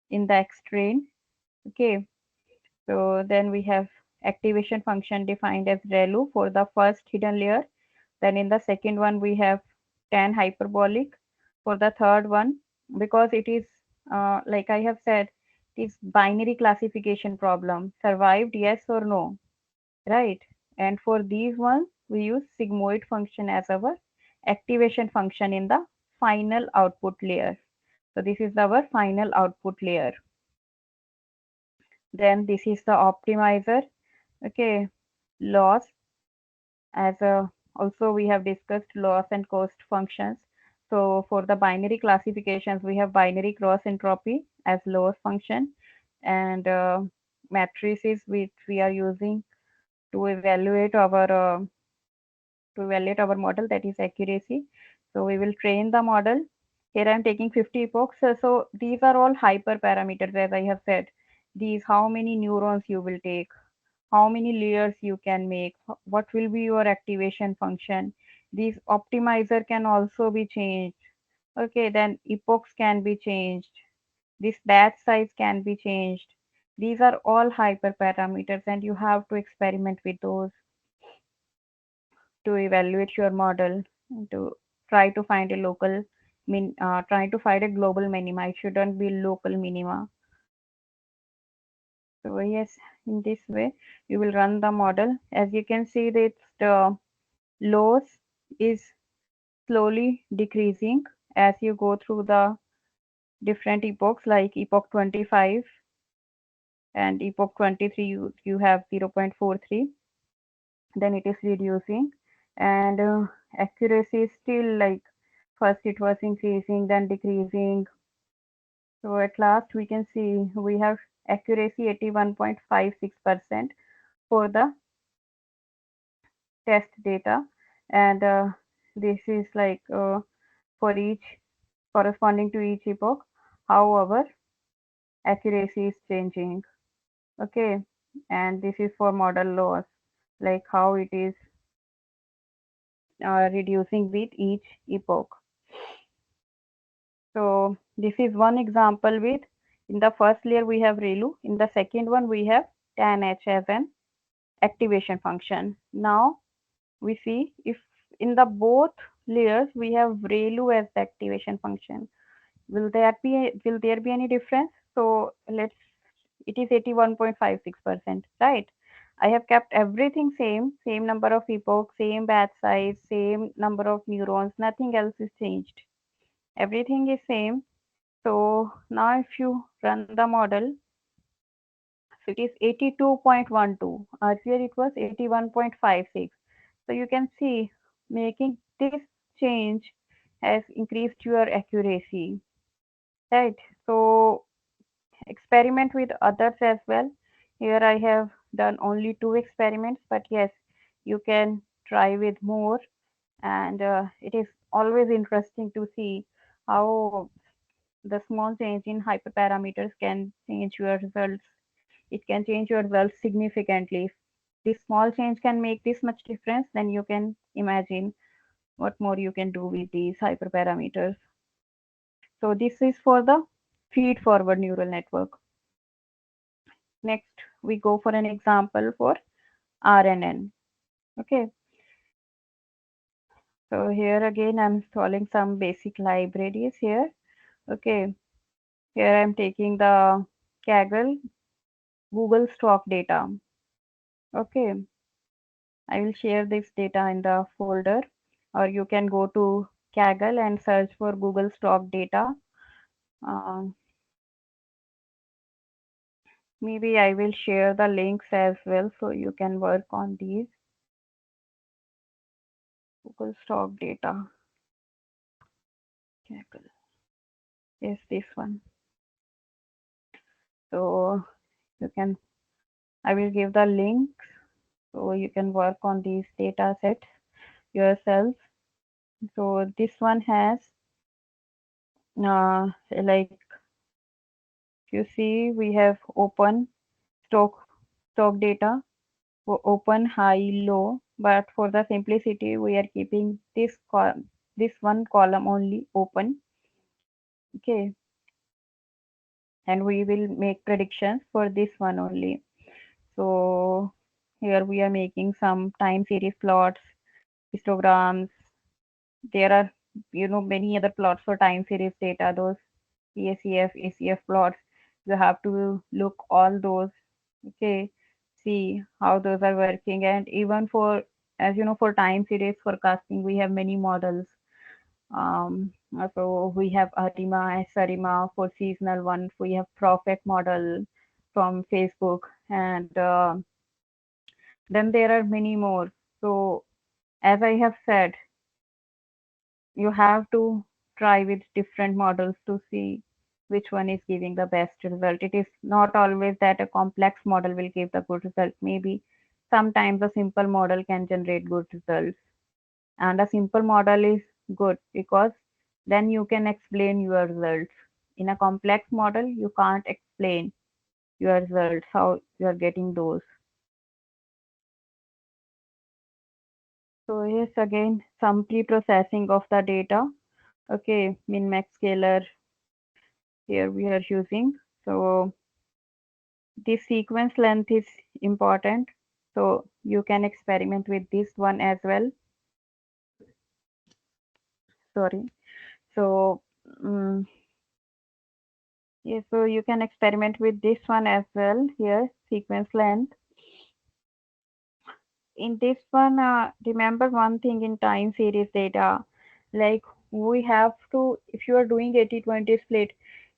in the X train. Okay, so then we have activation function defined as ReLU for the first hidden layer. Then in the second one, we have tan hyperbolic for the third one, because it is, like I have said, it is binary classification problem. Survived, yes or no, right? And for these ones, we use sigmoid function as our activation function in the final output layer. So this is our final output layer. Then this is the optimizer. Okay, loss as a, also we have discussed loss and cost functions. So for the binary classifications, we have binary cross entropy as loss function, and matrices which we are using to evaluate our model, that is accuracy. So we will train the model. Here I am taking 50 epochs. So these are all hyperparameters, as I have said. These, how many neurons you will take, how many layers you can make, what will be your activation function. These optimizer can also be changed. Okay, then epochs can be changed. This batch size can be changed. These are all hyperparameters, and you have to experiment with those to evaluate your model, to try to find a local try to find a global minima. It shouldn't be local minima. So yes, in this way you will run the model. As you can see that the loss is slowly decreasing as you go through the different epochs, like epoch 25 and epoch 23 you have 0.43. Then it is reducing, and accuracy is still like, first it was increasing then decreasing. So at last we can see we have accuracy 81.56% for the test data, and this is like for each corresponding to each epoch how our accuracy is changing. Okay, and this is for model loss, like how it is reducing with each epoch. So this is one example with, in the first layer we have ReLU, in the second one we have tan H as an activation function. Now we see if in the both layers we have ReLU as the activation function, will there be any difference? So let's, it is 81.56%, right? I have kept everything same number of epochs, same batch size, same number of neurons, nothing else is changed. Everything is same. So now if you run the model, so it is 82.12. Earlier it was 81.56. So you can see, making this change has increased your accuracy, right? So experiment with others as well. Here I have done only 2 experiments, but yes, you can try with more. And it is always interesting to see how the small change in hyperparameters can change your results. It can change your results significantly. If this small change can make this much difference, then you can imagine what more you can do with these hyperparameters. So this is for the feed forward neural network. Next, we go for an example for RNN. Okay, so here again I'm installing some basic libraries here. Okay, here I'm taking the Kaggle Google stock data. Okay, I will share this data in the folder, or you can go to Kaggle and search for Google stock data. Uh, Maybe I will share the links as well so you can work on these. Google stock data. Kaggle. Yes, this one. So you can, I will give the links so you can work on these data sets yourself. So this one has like you see we have open stock data for open, high, low, but for the simplicity we are keeping this one column only open. Okay, and we will make predictions for this one only. So here we are making some time series plots, histograms. There are many other plots for time series data, those PACF, ACF plots. You have to look all those. Okay, see how those are working. And even for, as you know, for time series forecasting we have many models. So we have Arima, Sarima for seasonal one. We have Prophet model from Facebook, and then there are many more. So as I have said, you have to try with different models to see which one is giving the best result. It is not always that a complex model will give the good result. Maybe sometimes a simple model can generate good results. And a simple model is good because then you can explain your results. In a complex model, you can't explain your results, how you are getting those. So yes, again, some pre-processing of the data. Okay, min-max scaler here we are using. So this sequence length is important. So you can experiment with this one as well. Sorry. So yes, so you can experiment with this one as well here, sequence length. In this one, remember one thing in time series data, like we have to, if you are doing 80-20 split,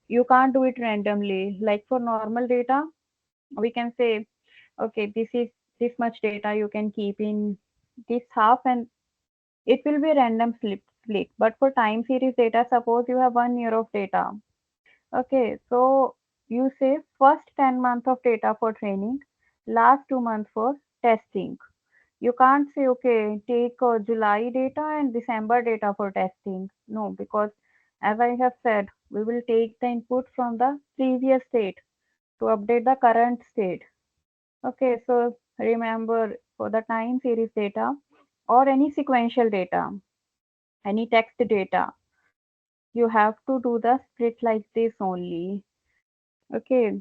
you can't do it randomly. Like for normal data, we can say, okay, this is this much data you can keep in this half and it will be random split. But for time series data, suppose you have 1 year of data. Okay, so you say first 10 months of data for training, last 2 months for testing. You can't say, okay, take July data and December data for testing. No, because as I have said, we will take the input from the previous state to update the current state. Okay, so remember for the time series data or any sequential data, any text data, you have to do the split like this only. Okay,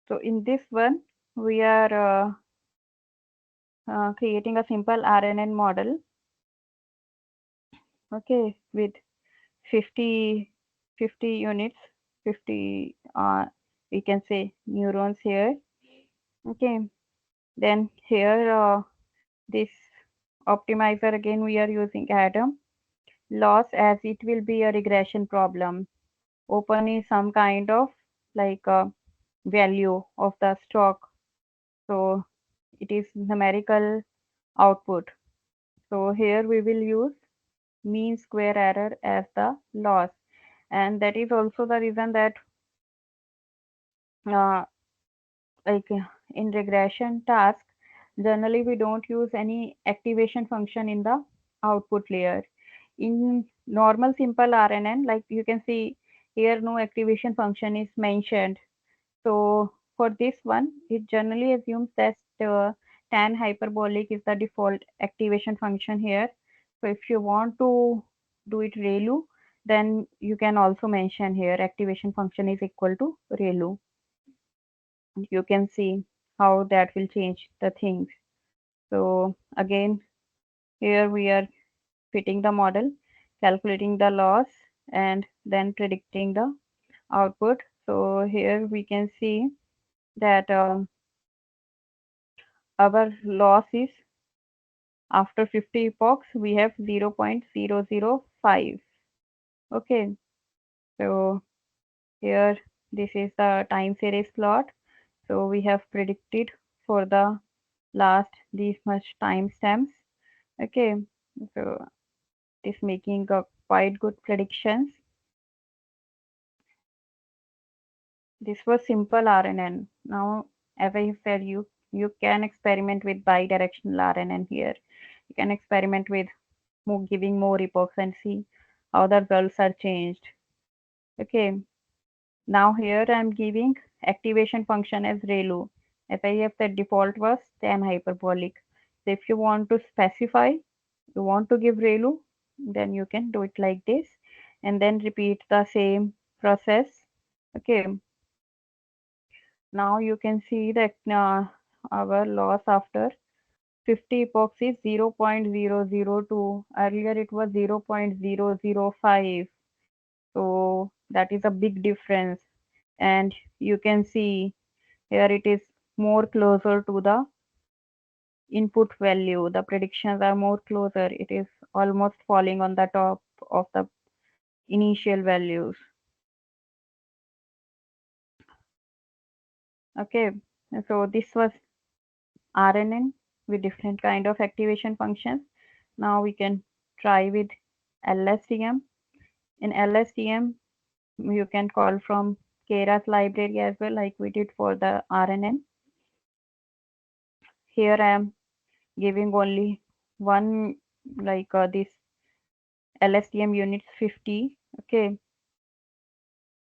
so in this one, we are creating a simple RNN model. Okay, with 50 units, 50 we can say neurons here. Okay, then here this optimizer, again we are using Adam. Loss, as it will be a regression problem. Open is some kind of like a value of the stock, so it is numerical output. So here we will use mean square error as the loss, and that is also the reason that uh, like in regression task, generally we don't use any activation function in the output layer. In normal simple RNN, like you can see here, no activation function is mentioned. So for this one, it generally assumes that tan hyperbolic is the default activation function here. So if you want to do it ReLU, then you can also mention here activation function is equal to ReLU. You can see how that will change the things. So again, here we are fitting the model, calculating the loss, and then predicting the output. So here we can see that our loss is after 50 epochs, we have 0.005. Okay, so here this is the time series plot. So we have predicted for the last these much timestamps. Okay, so it is making a quite good predictions. This was simple RNN. Now, as I said, you can experiment with bidirectional RNN here. You can experiment with giving more epochs and see how the results are changed. Okay, now here I'm giving activation function as ReLU. As I have said, default was tan hyperbolic. So if you want to specify, you want to give ReLU, then you can do it like this and then repeat the same process. Okay, now you can see that our loss after 50 epochs is 0.002. Earlier it was 0.005. So that is a big difference. And you can see here it is more closer to the input value. The predictions are more closer. It is almost falling on the top of the initial values. Okay, so this was RNN with different kind of activation functions. Now we can try with LSTM. In LSTM, you can call from Keras library as well, like we did for the RNN. Here I am giving only one, like this LSTM units 50. Okay,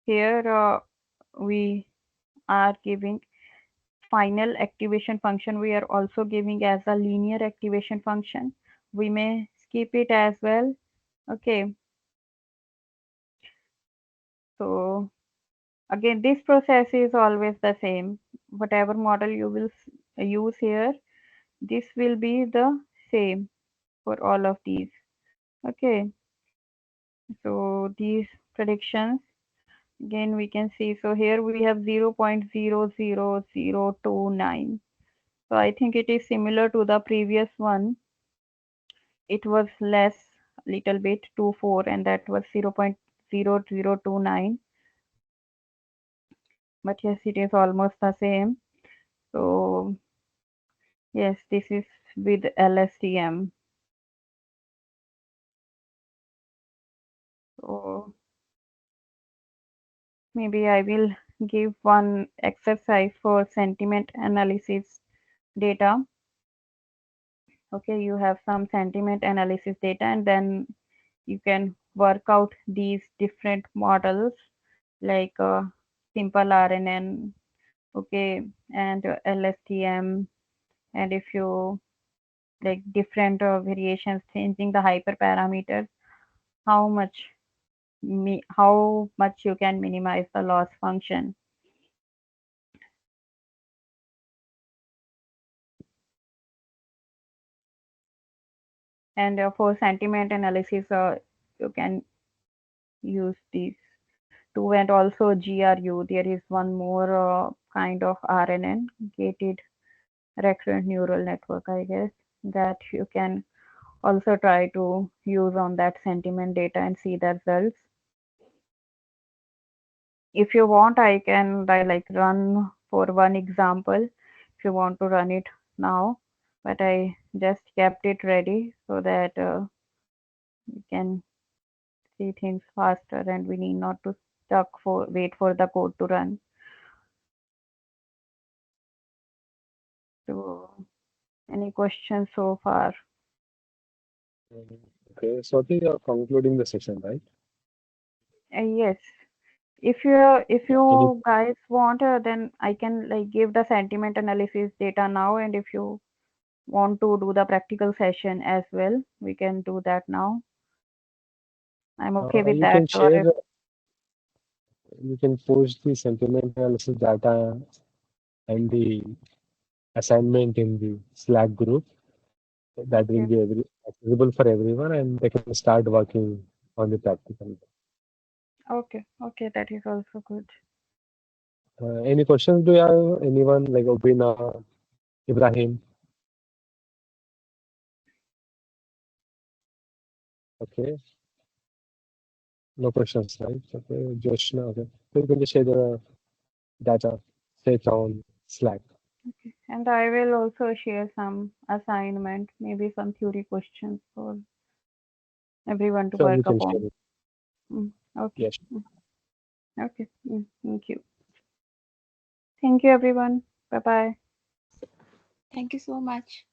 here we are giving final activation function. We are also giving as a linear activation function. We may skip it as well. Okay, so again, this process is always the same. Whatever model you will use here, this will be the same for all of these. Okay, so these predictions, again we can see, so here we have 0.00029. So I think it is similar to the previous one. It was less, little bit, 24, and that was 0.0029. But yes, it is almost the same. So yes, this is with LSTM. So maybe I will give one exercise for sentiment analysis data. Okay, you have some sentiment analysis data, and then you can work out these different models like simple RNN, okay, and LSTM, and if you like different variations changing the hyperparameters, how much you can minimize the loss function. And for sentiment analysis, you can use these two, and also GRU. There is one more kind of RNN, gated recurrent neural network, I guess, that you can also try to use on that sentiment data and see the results. If you want, I can like run for one example if you want to run it now, but I just kept it ready so that we can see things faster and we need not to wait for the code to run. So, any questions so far? Okay, so I think you're concluding the session, right? Yes. If Any you guys want, then I can like give the sentiment analysis data now, and if you want to do the practical session as well, we can do that now. I'm okay with you that. can Or share, if, you can post the sentiment analysis data and the assignment in the Slack group. That will okay, be accessible for everyone, and they can start working on the practical. okay, that is also good. Any questions do you have? Anyone like Obina, Ibrahim? Okay, no questions, right? Okay, Joshna. Okay, so you can just share the data set on Slack. Okay, and I will also share some assignment, maybe some theory questions for everyone to Sure, you work can share upon. it. Okay, Yes. okay. Thank you. Thank you, everyone. Bye bye. Thank you so much.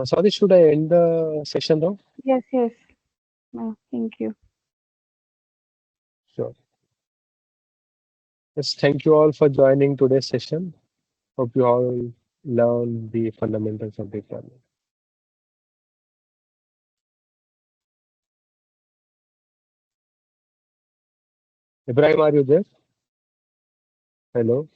Sorry, should I end the session now? Yes, yes. Thank you. Sure. Yes, thank you all for joining today's session. Hope you all learn the fundamentals of deployment. Ibrahim, are you there? Hello.